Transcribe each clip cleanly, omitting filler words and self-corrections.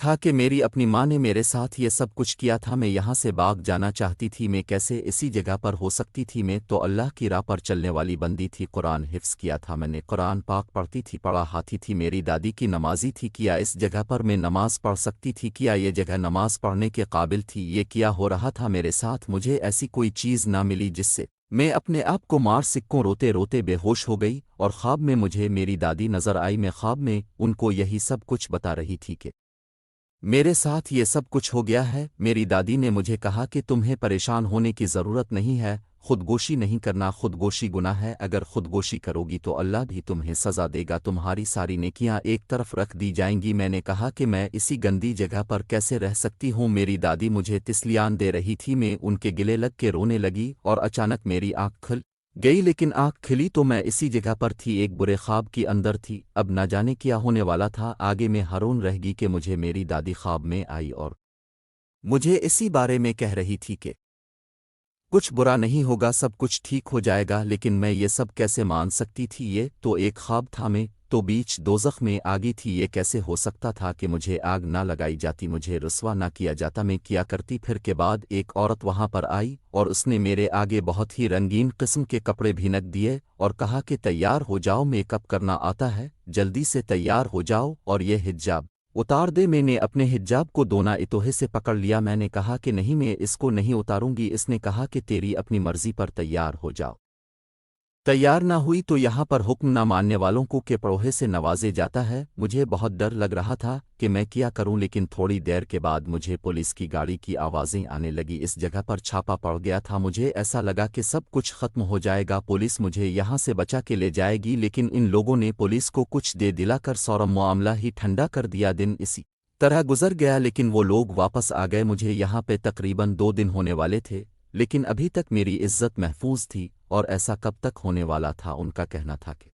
تھا کہ میری اپنی ماں نے میرے ساتھ یہ سب کچھ کیا تھا، میں یہاں سے بھاگ جانا چاہتی تھی، میں کیسے اسی جگہ پر ہو سکتی تھی؟ میں تو اللہ کی راہ پر چلنے والی بندی تھی، قرآن حفظ کیا تھا میں نے، قرآن پاک پڑھتی تھی، پڑھا ہاتھی تھی، میری دادی کی نمازی تھی، کیا اس جگہ پر میں نماز پڑھ سکتی تھی؟ کیا یہ جگہ نماز پڑھنے کے قابل تھی؟ یہ کیا ہو رہا تھا میرے ساتھ؟ مجھے ایسی کوئی چیز نہ ملی جس سے میں اپنے آپ کو مار سکوں، روتے روتے بے ہوش ہو گئی، اور خواب میں مجھے میری دادی نظر آئی، میں خواب میں ان کو یہی سب کچھ بتا رہی تھی کہ میرے ساتھ یہ سب کچھ ہو گیا ہے۔ میری دادی نے مجھے کہا کہ تمہیں پریشان ہونے کی ضرورت نہیں ہے، خودگوشی نہیں کرنا، خودگوشی گناہ ہے، اگر خودگوشی کرو گی تو اللہ بھی تمہیں سزا دے گا، تمہاری ساری نیکیاں ایک طرف رکھ دی جائیں گی۔ میں نے کہا کہ میں اسی گندی جگہ پر کیسے رہ سکتی ہوں؟ میری دادی مجھے تسلیاں دے رہی تھی، میں ان کے گلے لگ کے رونے لگی، اور اچانک میری آنکھ کھل گئی، لیکن آنکھ کھلی تو میں اسی جگہ پر تھی، ایک برے خواب کی اندر تھی، اب نہ جانے کیا ہونے والا تھا آگے۔ میں حیران رہ گئی کہ مجھے میری دادی خواب میں آئی اور مجھے اسی بارے میں کہہ رہی تھی کہ کچھ برا نہیں ہوگا، سب کچھ ٹھیک ہو جائے گا، لیکن میں یہ سب کیسے مان سکتی تھی؟ یہ تو ایک خواب تھا، میں تو بیچ دوزخ میں آگی تھی، یہ کیسے ہو سکتا تھا کہ مجھے آگ نہ لگائی جاتی، مجھے رسوا نہ کیا جاتا؟ میں کیا کرتی؟ پھر کے بعد ایک عورت وہاں پر آئی اور اس نے میرے آگے بہت ہی رنگین قسم کے کپڑے بھینک دیے اور کہا کہ تیار ہو جاؤ، میک اپ کرنا آتا ہے، جلدی سے تیار ہو جاؤ اور یہ حجاب اتار دے۔ میں نے اپنے حجاب کو دونا اتوہے سے پکڑ لیا، میں نے کہا کہ نہیں، میں اس کو نہیں اتاروں گی۔ اس نے کہا کہ تیری اپنی مرضی پر تیار ہو جاؤ، تیار نہ ہوئی تو یہاں پر حکم نہ ماننے والوں کو کہ پڑوہے سے نوازے جاتا ہے۔ مجھے بہت ڈر لگ رہا تھا کہ میں کیا کروں، لیکن تھوڑی دیر کے بعد مجھے پولیس کی گاڑی کی آوازیں آنے لگی، اس جگہ پر چھاپا پڑ گیا تھا، مجھے ایسا لگا کہ سب کچھ ختم ہو جائے گا، پولیس مجھے یہاں سے بچا کے لے جائے گی، لیکن ان لوگوں نے پولیس کو کچھ دے دلا کر سورا معاملہ ہی ٹھنڈا کر دیا۔ دن اسی طرح گزر گیا، لیکن وہ لوگ واپس آ گئے، مجھے یہاں پہ تقریباً 2 دن ہونے والے تھے، لیکن ابھی تک میری عزت محفوظ تھی، اور ایسا کب تک ہونے والا تھا؟ ان کا کہنا تھا کہ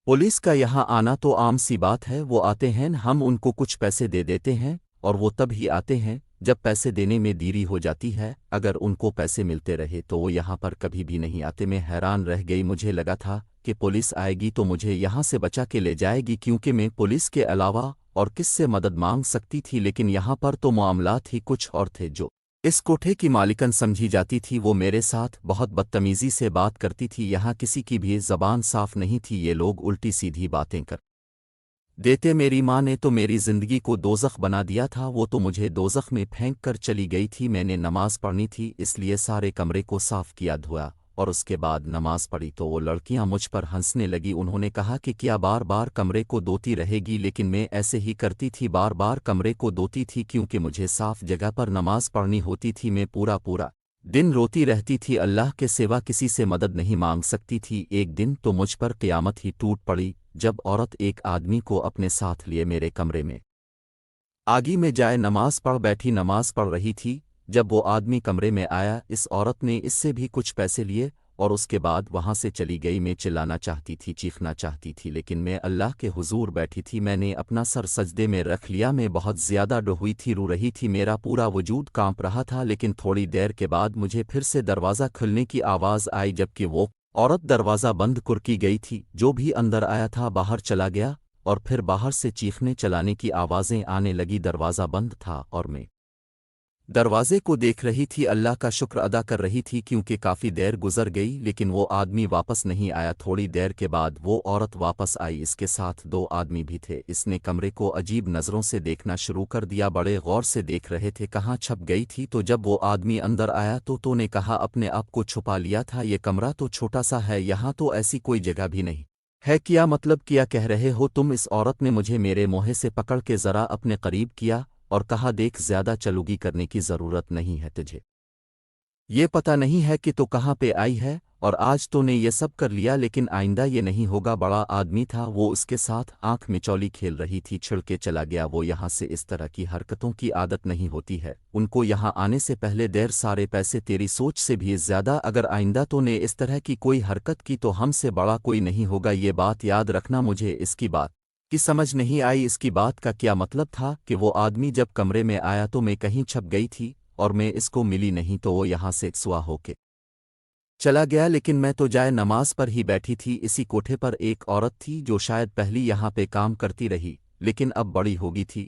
پولیس کا یہاں آنا تو عام سی بات ہے، وہ آتے ہیں، ہم ان کو کچھ پیسے دے دیتے ہیں، اور وہ تب ہی آتے ہیں جب پیسے دینے میں دیری ہو جاتی ہے، اگر ان کو پیسے ملتے رہے تو وہ یہاں پر کبھی بھی نہیں آتے۔ میں حیران رہ گئی، مجھے لگا تھا کہ پولیس آئے گی تو مجھے یہاں سے بچا کے لے جائے گی، کیونکہ میں پولیس کے علاوہ اور کس سے مدد مانگ سکتی تھی؟ لیکن یہاں پر تو معاملات ہی کچھ اور تھے، جو اس کوٹھے کی مالکن سمجھی جاتی تھی وہ میرے ساتھ بہت بدتمیزی سے بات کرتی تھی، یہاں کسی کی بھی زبان صاف نہیں تھی، یہ لوگ الٹی سیدھی باتیں کر دیتے۔ میری ماں نے تو میری زندگی کو دوزخ بنا دیا تھا، وہ تو مجھے دوزخ میں پھینک کر چلی گئی تھی۔ میں نے نماز پڑھنی تھی، اس لیے سارے کمرے کو صاف کیا، دھویا، اور اس کے بعد نماز پڑھی تو وہ لڑکیاں مجھ پر ہنسنے لگی، انہوں نے کہا کہ کیا بار بار کمرے کو دھوتی رہے گی؟ لیکن میں ایسے ہی کرتی تھی، بار بار کمرے کو دھوتی تھی، کیونکہ مجھے صاف جگہ پر نماز پڑھنی ہوتی تھی۔ میں پورا دن روتی رہتی تھی، اللہ کے سوا کسی سے مدد نہیں مانگ سکتی تھی۔ ایک دن تو مجھ پر قیامت ہی ٹوٹ پڑی، جب عورت ایک آدمی کو اپنے ساتھ لیے میرے کمرے میں آگی میں جائے نماز پڑھ بیٹھی، نماز پڑھ رہی تھی، جب وہ آدمی کمرے میں آیا، اس عورت نے اس سے بھی کچھ پیسے لیے اور اس کے بعد وہاں سے چلی گئی۔ میں چلانا چاہتی تھی، چیخنا چاہتی تھی، لیکن میں اللہ کے حضور بیٹھی تھی، میں نے اپنا سر سجدے میں رکھ لیا، میں بہت زیادہ ڈر ہوئی تھی، رو رہی تھی، میرا پورا وجود کانپ رہا تھا، لیکن تھوڑی دیر کے بعد مجھے پھر سے دروازہ کھلنے کی آواز آئی، جبکہ وہ عورت دروازہ بند کر کی گئی تھی، جو بھی اندر آیا تھا باہر چلا گیا، اور پھر باہر سے چیخنے چلانے کی آوازیں آنے لگی، دروازہ بند تھا اور میں دروازے کو دیکھ رہی تھی، اللہ کا شکر ادا کر رہی تھی، کیونکہ کافی دیر گزر گئی لیکن وہ آدمی واپس نہیں آیا۔ تھوڑی دیر کے بعد وہ عورت واپس آئی، اس کے ساتھ 2 آدمی بھی تھے، اس نے کمرے کو عجیب نظروں سے دیکھنا شروع کر دیا، بڑے غور سے دیکھ رہے تھے کہاں چھپ گئی تھی۔ تو جب وہ آدمی اندر آیا تو نے کہا اپنے آپ کو چھپا لیا تھا، یہ کمرہ تو چھوٹا سا ہے، یہاں تو ایسی کوئی جگہ بھی نہیں ہے، کیا مطلب کیا کہہ رہے ہو تم؟ اس عورت نے مجھے میرے منہ سے پکڑ کے ذرا اپنے قریب کیا اور کہا دیکھ، زیادہ چلوگی کرنے کی ضرورت نہیں ہے تجھے، یہ پتہ نہیں ہے کہ تو کہاں پہ آئی ہے، اور آج تو نے یہ سب کر لیا، لیکن آئندہ یہ نہیں ہوگا۔ بڑا آدمی تھا وہ، اس کے ساتھ آنکھ مچولی کھیل رہی تھی، چھڑ کے چلا گیا، وہ یہاں سے اس طرح کی حرکتوں کی عادت نہیں ہوتی ہے، ان کو یہاں آنے سے پہلے دیر سارے پیسے تیری سوچ سے بھی زیادہ، اگر آئندہ تو نے اس طرح کی کوئی حرکت کی تو ہم سے بڑا کوئی نہیں ہوگا، یہ بات یاد رکھنا۔ مجھے اس کی بات کی سمجھ نہیں آئی، اس کی بات کا کیا مطلب تھا کہ وہ آدمی جب کمرے میں آیا تو میں کہیں چھپ گئی تھی اور میں اس کو ملی نہیں، تو وہ یہاں سے سوا ہو کے چلا گیا، لیکن میں تو جائے نماز پر ہی بیٹھی تھی۔ اسی کوٹھے پر ایک عورت تھی جو شاید پہلی یہاں پہ کام کرتی رہی، لیکن اب بڑی ہوگی تھی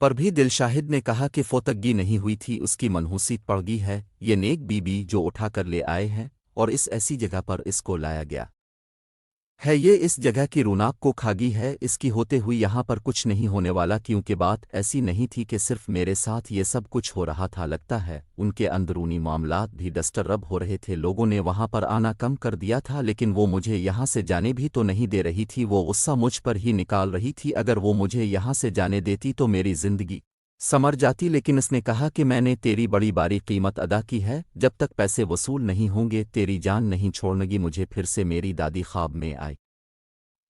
پر بھی دلشاہد نے کہا کہ فوتگی نہیں ہوئی تھی، اس کی منحوسی پڑ گئی ہے، یہ نیک بی بی جو اٹھا کر لے آئے ہیں اور اس ایسی جگہ پر اس کو لایا گیا ہے، یہ اس جگہ کی رونق کو کھاگی ہے، اس کی ہوتے ہوئی یہاں پر کچھ نہیں ہونے والا، کیونکہ بات ایسی نہیں تھی کہ صرف میرے ساتھ یہ سب کچھ ہو رہا تھا، لگتا ہے ان کے اندرونی معاملات بھی ڈسٹرب ہو رہے تھے، لوگوں نے وہاں پر آنا کم کر دیا تھا، لیکن وہ مجھے یہاں سے جانے بھی تو نہیں دے رہی تھی، وہ غصہ مجھ پر ہی نکال رہی تھی، اگر وہ مجھے یہاں سے جانے دیتی تو میری زندگی سمر جاتی، لیکن اس نے کہا کہ میں نے تیری بڑی باری قیمت ادا کی ہے، جب تک پیسے وصول نہیں ہوں گے تیری جان نہیں چھوڑنگی، مجھے پھر سے میری دادی خواب میں آئی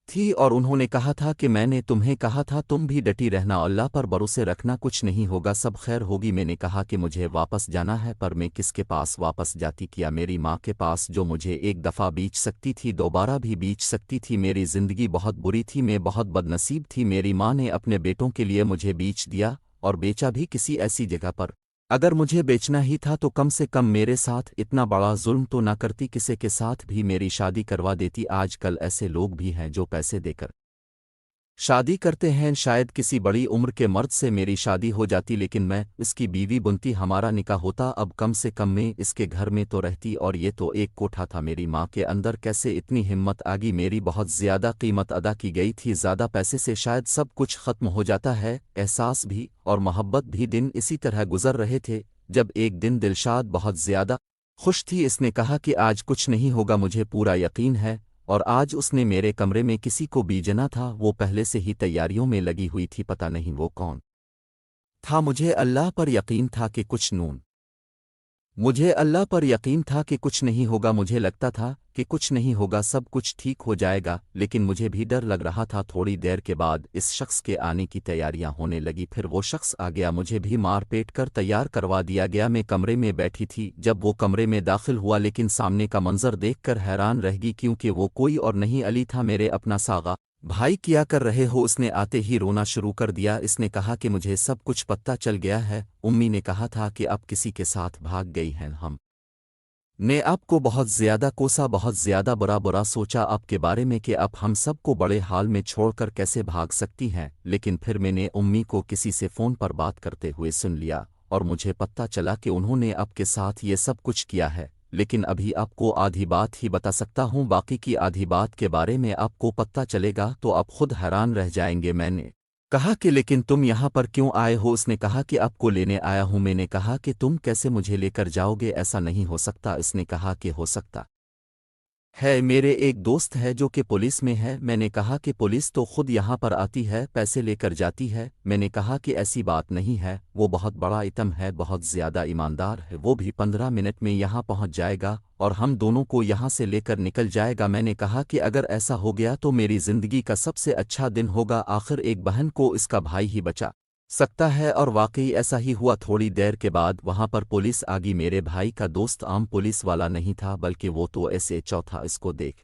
تھی اور انہوں نے کہا تھا کہ میں نے تمہیں کہا تھا تم بھی ڈٹی رہنا، اللہ پر بھروسے رکھنا، کچھ نہیں ہوگا، سب خیر ہوگی، میں نے کہا کہ مجھے واپس جانا ہے، پر میں کس کے پاس واپس جاتی، کیا میری ماں کے پاس جو مجھے ایک دفعہ بیچ سکتی تھی، دوبارہ بھی بیچ سکتی تھی، میری زندگی بہت بری تھی، میں بہت بد نصیب تھی، میری ماں نے اپنے بیٹوں کے لیے مجھے بیچ دیا اور بیچا بھی کسی ایسی جگہ پر، اگر مجھے بیچنا ہی تھا تو کم سے کم میرے ساتھ اتنا بڑا ظلم تو نہ کرتی، کسی کے ساتھ بھی میری شادی کروا دیتی، آج کل ایسے لوگ بھی ہیں جو پیسے دے کر شادی کرتے ہیں، شاید کسی بڑی عمر کے مرد سے میری شادی ہو جاتی، لیکن میں اس کی بیوی بنتی، ہمارا نکاح ہوتا، اب کم سے کم میں اس کے گھر میں تو رہتی، اور یہ تو ایک کوٹھا تھا، میری ماں کے اندر کیسے اتنی ہمت آگی، میری بہت زیادہ قیمت ادا کی گئی تھی، زیادہ پیسے سے شاید سب کچھ ختم ہو جاتا ہے، احساس بھی اور محبت بھی، دن اسی طرح گزر رہے تھے، جب ایک دن دلشاد بہت زیادہ خوش تھی، اس نے کہا کہ آج کچھ نہیں ہوگا، مجھے پورا یقین ہے، اور آج اس نے میرے کمرے میں کسی کو بیجنا تھا، وہ پہلے سے ہی تیاریوں میں لگی ہوئی تھی، پتہ نہیں وہ کون تھا، مجھے اللہ پر یقین تھا کہ مجھے اللہ پر یقین تھا کہ کچھ نہیں ہوگا، مجھے لگتا تھا کہ کچھ نہیں ہوگا، سب کچھ ٹھیک ہو جائے گا، لیکن مجھے بھی ڈر لگ رہا تھا، تھوڑی دیر کے بعد اس شخص کے آنے کی تیاریاں ہونے لگی، پھر وہ شخص آ گیا، مجھے بھی مار پیٹ کر تیار کروا دیا گیا، میں کمرے میں بیٹھی تھی، جب وہ کمرے میں داخل ہوا، لیکن سامنے کا منظر دیکھ کر حیران رہ گئی، کیونکہ وہ کوئی اور نہیں علی تھا، میرے اپنا ساغا بھائی، کیا کر رہے ہو، اس نے آتے ہی رونا شروع کر دیا، اس نے کہا کہ مجھے سب کچھ پتہ چل گیا ہے، امی نے کہا تھا کہ اب کسی کے ساتھ بھاگ گئی ہیں، ہم نے آپ کو بہت زیادہ کوسا، بہت زیادہ برا سوچا آپ کے بارے میں کہ اب ہم سب کو بڑے حال میں چھوڑ کر کیسے بھاگ سکتی ہیں، لیکن پھر میں نے امی کو کسی سے فون پر بات کرتے ہوئے سن لیا اور مجھے پتہ چلا کہ انہوں نے آپ کے ساتھ یہ سب کچھ کیا ہے، لیکن ابھی آپ کو آدھی بات ہی بتا سکتا ہوں، باقی کی آدھی بات کے بارے میں آپ کو پتہ چلے گا تو آپ خود حیران رہ جائیں گے، میں نے کہا کہ لیکن تم یہاں پر کیوں آئے ہو، اس نے کہا کہ آپ کو لینے آیا ہوں، میں نے کہا کہ تم کیسے مجھے لے کر جاؤ گے، ایسا نہیں ہو سکتا، اس نے کہا کہ ہو سکتا ہے، میرے ایک دوست ہے جو کہ پولیس میں ہے، میں نے کہا کہ پولیس تو خود یہاں پر آتی ہے، پیسے لے کر جاتی ہے، میں نے کہا کہ ایسی بات نہیں ہے، وہ بہت بڑا ایٹم ہے، بہت زیادہ ایماندار ہے، وہ بھی 15 منٹ میں یہاں پہنچ جائے گا اور ہم دونوں کو یہاں سے لے کر نکل جائے گا، میں نے کہا کہ اگر ایسا ہو گیا تو میری زندگی کا سب سے اچھا دن ہوگا، آخر ایک بہن کو اس کا بھائی ہی بچا سکتا ہے، اور واقعی ایسا ہی ہوا، تھوڑی دیر کے بعد وہاں پر پولیس آگی، میرے بھائی کا دوست عام پولیس والا نہیں تھا بلکہ وہ تو ایسے چوتھا، اس کو دیکھ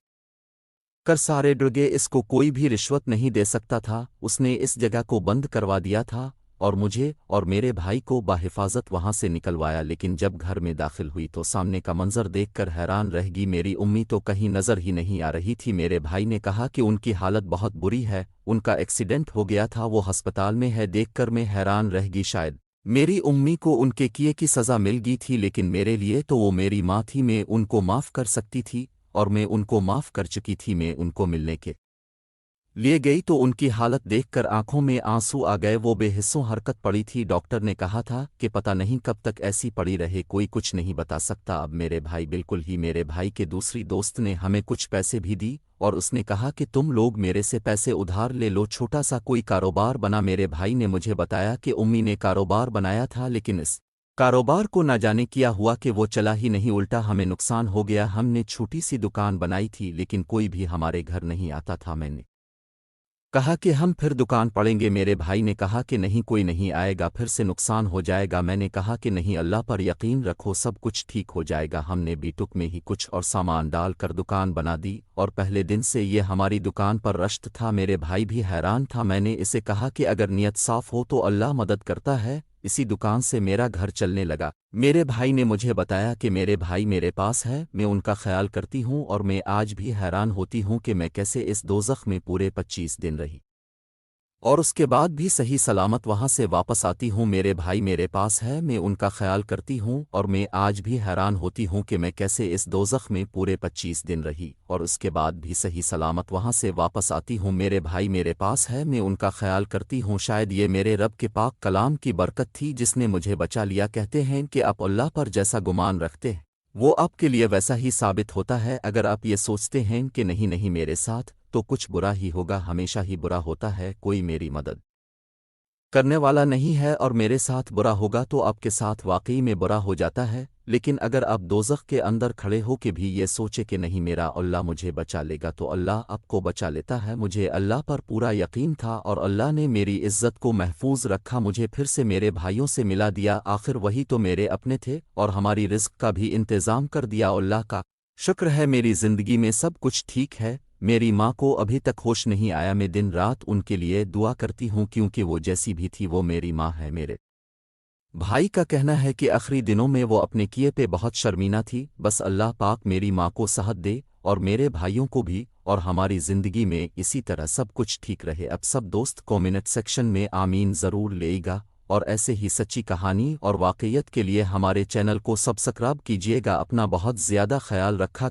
کر سارے ڈر گئے، اس کو کوئی بھی رشوت نہیں دے سکتا تھا، اس نے اس جگہ کو بند کروا دیا تھا اور مجھے اور میرے بھائی کو بحفاظت وہاں سے نکلوایا، لیکن جب گھر میں داخل ہوئی تو سامنے کا منظر دیکھ کر حیران رہ گئی، میری امی تو کہیں نظر ہی نہیں آ رہی تھی، میرے بھائی نے کہا کہ ان کی حالت بہت بری ہے، ان کا ایکسیڈنٹ ہو گیا تھا، وہ ہسپتال میں ہے، دیکھ کر میں حیران رہ گئی، شاید میری امی کو ان کے کیے کی سزا مل گئی تھی، لیکن میرے لیے تو وہ میری ماں تھی، میں ان کو معاف کر سکتی تھی اور میں ان کو معاف کر چکی تھی، میں ان کو ملنے کے لیے گئی تو ان کی حالت دیکھ کر آنکھوں میں آنسو آ گئے، وہ بے حصوں حرکت پڑی تھی، ڈاکٹر نے کہا تھا کہ پتہ نہیں کب تک ایسی پڑی رہے، کوئی کچھ نہیں بتا سکتا، اب میرے بھائی بالکل ہی، میرے بھائی کے دوسری دوست نے ہمیں کچھ پیسے بھی دی اور اس نے کہا کہ تم لوگ میرے سے پیسے ادھار لے لو، چھوٹا سا کوئی کاروبار بنا، میرے بھائی نے مجھے بتایا کہ امی نے کاروبار بنایا تھا، لیکن اس کاروبار کو نہ جانے کیا ہوا کہ وہ چلا ہی نہیں، الٹا ہمیں نقصان ہو گیا، ہم نے چھوٹی سی دکان بنائی تھی لیکن کوئی بھی ہمارے گھر نہیں آتا تھا، میں نے کہا کہ ہم پھر دکان پڑیں گے، میرے بھائی نے کہا کہ نہیں، کوئی نہیں آئے گا، پھر سے نقصان ہو جائے گا، میں نے کہا کہ نہیں، اللہ پر یقین رکھو، سب کچھ ٹھیک ہو جائے گا، ہم نے بیٹک میں ہی کچھ اور سامان ڈال کر دکان بنا دی اور پہلے دن سے یہ ہماری دکان پر رشت تھا، میرے بھائی بھی حیران تھا، میں نے اسے کہا کہ اگر نیت صاف ہو تو اللہ مدد کرتا ہے، اسی دکان سے میرا گھر چلنے لگا، میرے بھائی نے مجھے بتایا کہ میرے بھائی میرے پاس ہے، میں ان کا خیال کرتی ہوں اور میں آج بھی حیران ہوتی ہوں کہ میں کیسے اس دوزخ میں پورے 25 دن رہی۔ اور اس کے بعد بھی صحیح سلامت وہاں سے واپس آتی ہوں، میرے بھائی میرے پاس ہے، میں ان کا خیال کرتی ہوں، اور میں آج بھی حیران ہوتی ہوں کہ میں کیسے اس دوزخ میں پورے 25 دن رہی، اور اس کے بعد بھی صحیح سلامت وہاں سے واپس آتی ہوں، میرے بھائی میرے پاس ہے، میں ان کا خیال کرتی ہوں۔ شاید یہ میرے رب کے پاک کلام کی برکت تھی جس نے مجھے بچا لیا۔ کہتے ہیں کہ آپ اللہ پر جیسا گمان رکھتے ہیں وہ آپ کے لیے ویسا ہی ثابت ہوتا ہے۔ اگر آپ یہ سوچتے ہیں کہ نہیں نہیں میرے ساتھ تو کچھ برا ہی ہوگا، ہمیشہ ہی برا ہوتا ہے، کوئی میری مدد کرنے والا نہیں ہے اور میرے ساتھ برا ہوگا تو آپ کے ساتھ واقعی میں برا ہو جاتا ہے۔ لیکن اگر آپ دوزخ کے اندر کھڑے ہو کے بھی یہ سوچے کہ نہیں میرا اللہ مجھے بچا لے گا تو اللہ آپ کو بچا لیتا ہے۔ مجھے اللہ پر پورا یقین تھا اور اللہ نے میری عزت کو محفوظ رکھا، مجھے پھر سے میرے بھائیوں سے ملا دیا، آخر وہی تو میرے اپنے تھے، اور ہماری رزق کا بھی انتظام کر دیا۔ اللہ کا شکر ہے میری زندگی میں سب کچھ ٹھیک ہے۔ میری ماں کو ابھی تک ہوش نہیں آیا، میں دن رات ان کے لیے دعا کرتی ہوں کیونکہ وہ جیسی بھی تھی وہ میری ماں ہے۔ میرے بھائی کا کہنا ہے کہ آخری دنوں میں وہ اپنے کیے پہ بہت شرمینہ تھی، بس اللہ پاک میری ماں کو صحت دے اور میرے بھائیوں کو بھی، اور ہماری زندگی میں اسی طرح سب کچھ ٹھیک رہے۔ اب سب دوست کومنٹ سیکشن میں آمین ضرور لے گا، اور ایسے ہی سچی کہانی اور واقعیت کے لیے ہمارے چینل کو سبسکرائب کیجیے گا۔ اپنا بہت زیادہ خیال رکھا